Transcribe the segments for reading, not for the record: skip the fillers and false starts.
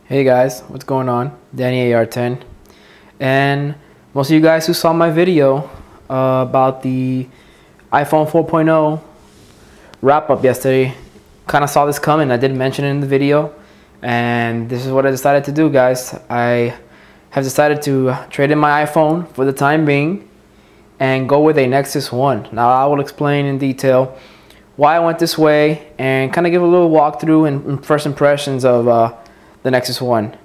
Hey guys, what's going on? Danny AR10, and most of you guys who saw my video about the iPhone 4.0 wrap-up yesterday kind of saw this coming. I did mention it in the video, and this is what I decided to do, guys. I have decided to trade in my iPhone for the time being and go with a Nexus One. Now I will explain in detail why I went this way and kind of give a little walkthrough and first impressions of the Nexus One.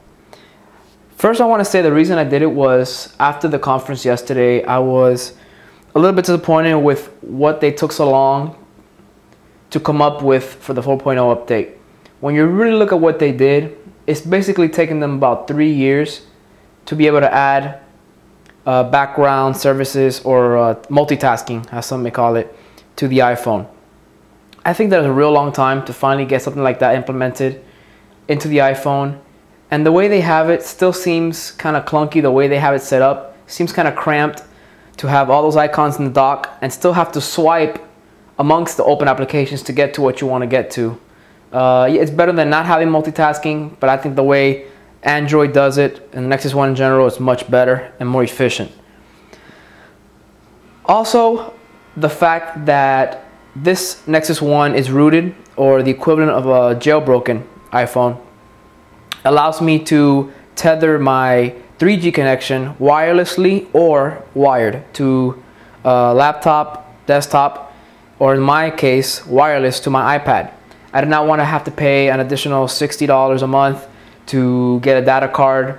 First, I want to say the reason I did it was after the conference yesterday, I was a little bit disappointed with what they took so long to come up with for the 4.0 update. When you really look at what they did, it's basically taken them about 3 years to be able to add background services or multitasking, as some may call it, to the iPhone. I think that was a real long time to finally get something like that implemented into the iPhone, and the way they have it still seems kind of clunky. The way they have it set up seems kind of cramped to have all those icons in the dock and still have to swipe amongst the open applications to get to what you want to get to. It's better than not having multitasking, but I think the way Android does it and the Nexus One in general is much better and more efficient. Also, the fact that this Nexus One is rooted, or the equivalent of a jailbroken iPhone, allows me to tether my 3G connection wirelessly or wired to laptop, desktop, or in my case, wireless to my iPad. I do not want to have to pay an additional $60 a month to get a data card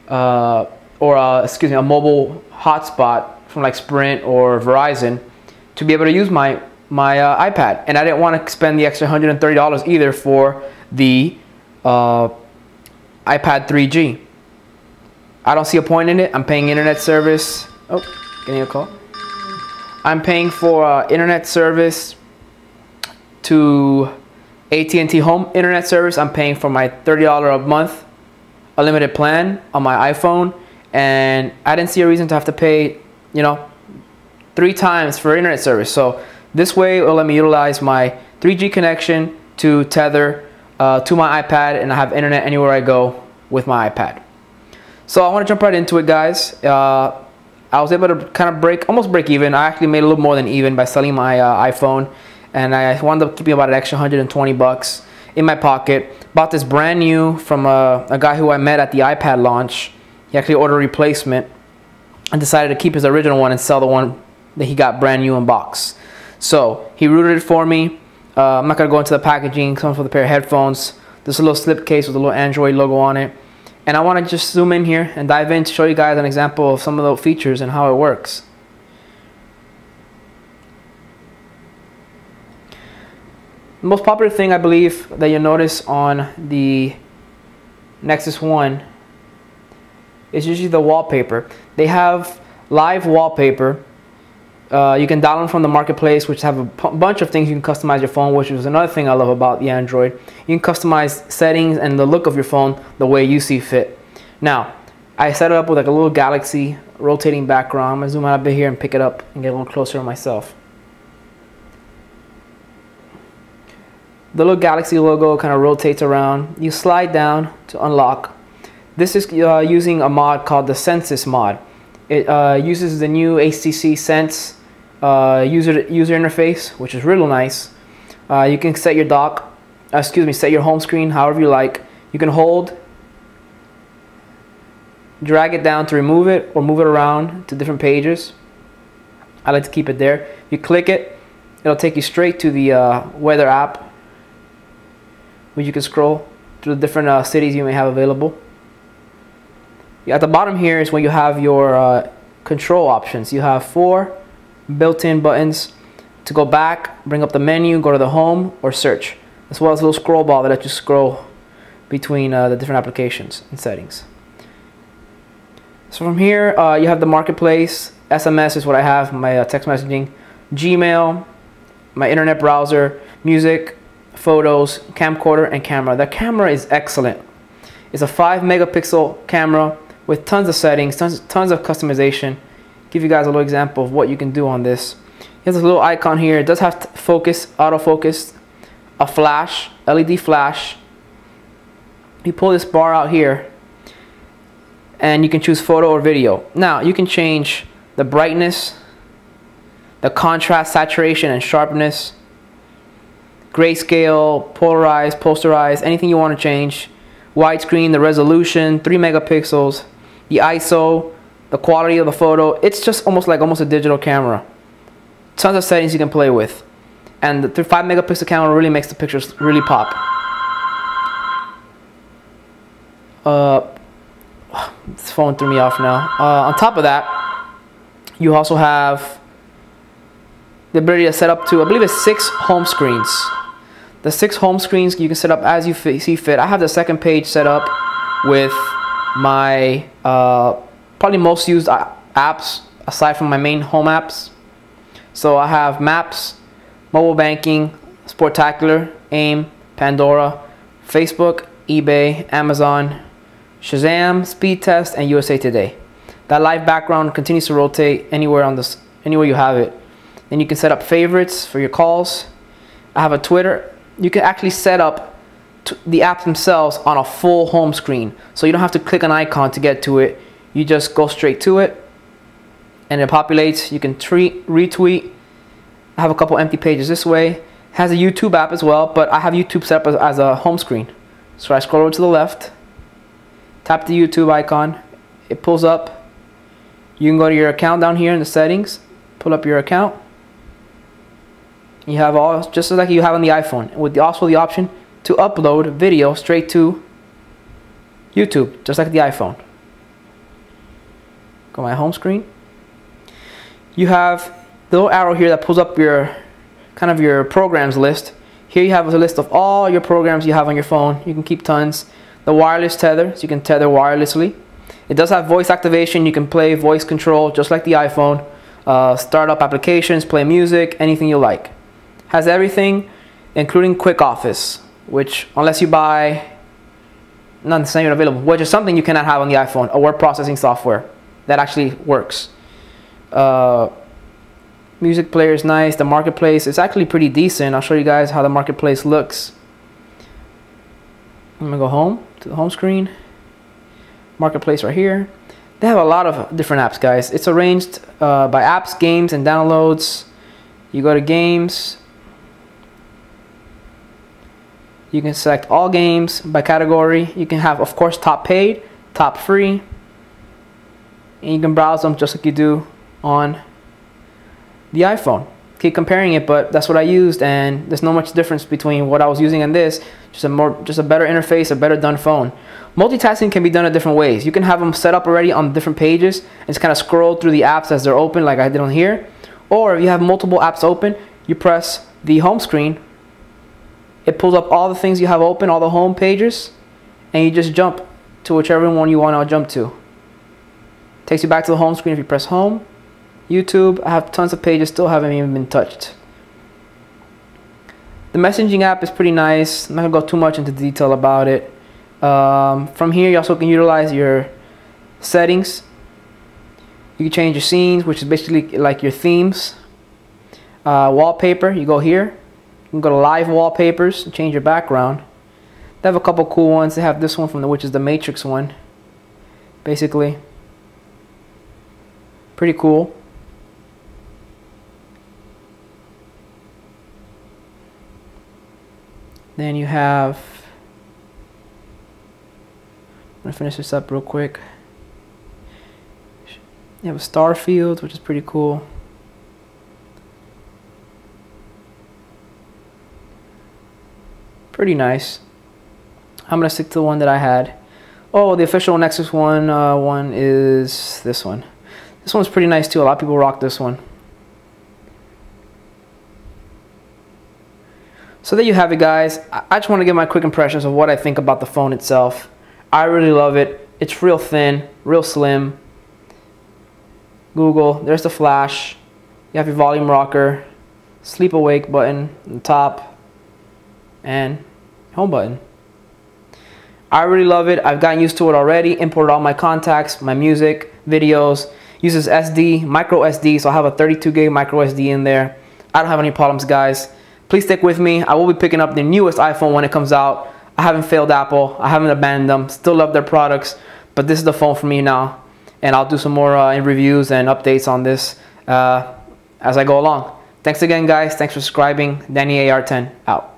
or a mobile hotspot from like Sprint or Verizon to be able to use my iPad. And I didn't want to spend the extra $130 either for the iPad 3G. I don't see a point in it. I'm paying internet service. Oh, getting a call. I'm paying for internet service to At&t home internet service. I'm paying for my $30 a month unlimited plan on my iPhone, and I didn't see a reason to have to pay, 3 times for internet service. So this way it will let me utilize my 3G connection to tether to my iPad, and I have internet anywhere I go with my iPad. So I want to jump right into it, guys. I was able to kind of almost break even. I actually made a little more than even by selling my iPhone, and I wound up keeping about an extra 120 bucks in my pocket. Bought this brand new from a guy who I met at the iPad launch. He actually ordered a replacement and decided to keep his original one and sell the one that he got brand new in box. So he routed it for me. I'm not going to go into the packaging. Comes with a pair of headphones. There's a little slip case with a little Android logo on it. And I want to just zoom in here and dive in to show you guys an example of some of the features and how it works. The most popular thing I believe that you'll notice on the Nexus One is usually the wallpaper. They have live wallpaper. You can download from the marketplace, which have a bunch of things you can customize your phone, which is another thing I love about the Android. You can customize settings and the look of your phone the way you see fit. Now, I set it up with like a little galaxy rotating background. I'm gonna zoom out a bit here and pick it up and get a little closer to myself. The little galaxy logo kind of rotates around. You slide down to unlock. This is using a mod called the Census mod. It uses the new HTC Sense user interface, which is really nice. You can set your set your home screen however you like. You can hold, drag it down to remove it, or move it around to different pages. I like to keep it there. You click it, it'll take you straight to the weather app, where you can scroll through the different cities you may have available. At the bottom here is when you have your control options. You have 4 built-in buttons to go back, bring up the menu, go to the home, or search, as well as a little scroll bar that lets you scroll between the different applications and settings. So from here, you have the marketplace. SMS is what I have, my text messaging, Gmail, my internet browser, music, photos, camcorder, and camera. The camera is excellent. It's a 5 megapixel camera with tons of settings, tons of customization. Give you guys a little example of what you can do on this. Here's a little icon here. It does have focus, autofocus, a flash, LED flash, You pull this bar out here, and you can choose photo or video. Now you can change the brightness, the contrast, saturation, and sharpness, grayscale, polarized, posterized, anything you want to change. Widescreen, the resolution, 3 megapixels, the ISO, the quality of the photo. It's just almost a digital camera. Tons of settings you can play with. And the 5 megapixel camera really makes the pictures really pop. This phone threw me off now. On top of that, you also have the ability to set up to, I believe it's 6 home screens. The 6 home screens you can set up as you see fit. I have the second page set up with my probably most used apps aside from my main home apps. So I have Maps, Mobile Banking, Sportacular, AIM, Pandora, Facebook, eBay, Amazon, Shazam, Speed Test, and USA Today. That live background continues to rotate anywhere you have it. Then you can set up favorites for your calls. I have a Twitter. You can actually set up the apps themselves on a full home screen, so you don't have to click an icon to get to it. You just go straight to it, and it populates. You can retweet. I have a couple empty pages this way. It has a YouTube app as well, but I have YouTube set up as a home screen. So I scroll over to the left, tap the YouTube icon, it pulls up. You can go to your account down here in the settings, pull up your account. You have all, just like you have on the iPhone, with also the option to upload video straight to YouTube, just like the iPhone. Go to my home screen. You have the little arrow here that pulls up your your programs list. Here you have a list of all your programs you have on your phone. You can keep tons. The wireless tether, so you can tether wirelessly. It does have voice activation. You can play voice control just like the iPhone. Start up applications, play music, anything you like. Has everything, including Quick Office, which unless you buy, not even available, which is something you cannot have on the iPhone, a word processing software that actually works. Music player is nice. The marketplace is actually pretty decent. I'll show you guys how the marketplace looks. I'm gonna go home to the home screen. Marketplace right here. They have a lot of different apps, guys. It's arranged by apps, games, and downloads. You go to games. You can select all games by category. You can have, of course, top paid, top free. And you can browse them just like you do on the iPhone. Keep comparing it, but that's what I used, and there's not much difference between what I was using and this. Just a better interface, a better done phone. Multitasking can be done in different ways. You can have them set up already on different pages and just kind of scroll through the apps as they're open, like I did on here. Or if you have multiple apps open, you press the home screen. It pulls up all the things you have open, all the home pages, and you just jump to whichever one you want to jump to. Takes you back to the home screen if you press home. YouTube, I have tons of pages, still haven't even been touched. The messaging app is pretty nice. I'm not going to go too much into detail about it. From here, you also can utilize your settings. You can change your scenes, which is basically like your themes. Wallpaper, you go here. You can go to live wallpapers and change your background. They have a couple cool ones. They have this one which is the Matrix one. Basically, pretty cool. Then you have, I'm gonna finish this up real quick. You have a star field, which is pretty cool. Pretty nice. I'm gonna stick to the one that I had. Oh, the official Nexus One one is this one. This one's pretty nice too. A lot of people rock this one. So there you have it, guys. I just want to give my quick impressions of what I think about the phone itself. I really love it. It's real thin, real slim. Google, there's the flash. You have your volume rocker, sleep awake button on the top, and home button. I really love it. I've gotten used to it already. Imported all my contacts, my music, videos. Uses SD, micro SD, so I have a 32 gig micro SD in there. I don't have any problems, guys. Please stick with me. I will be picking up the newest iPhone when it comes out. I haven't failed Apple. I haven't abandoned them. Still love their products, but this is the phone for me now. And I'll do some more reviews and updates on this as I go along. Thanks again, guys. Thanks for subscribing. Danny AR10 out.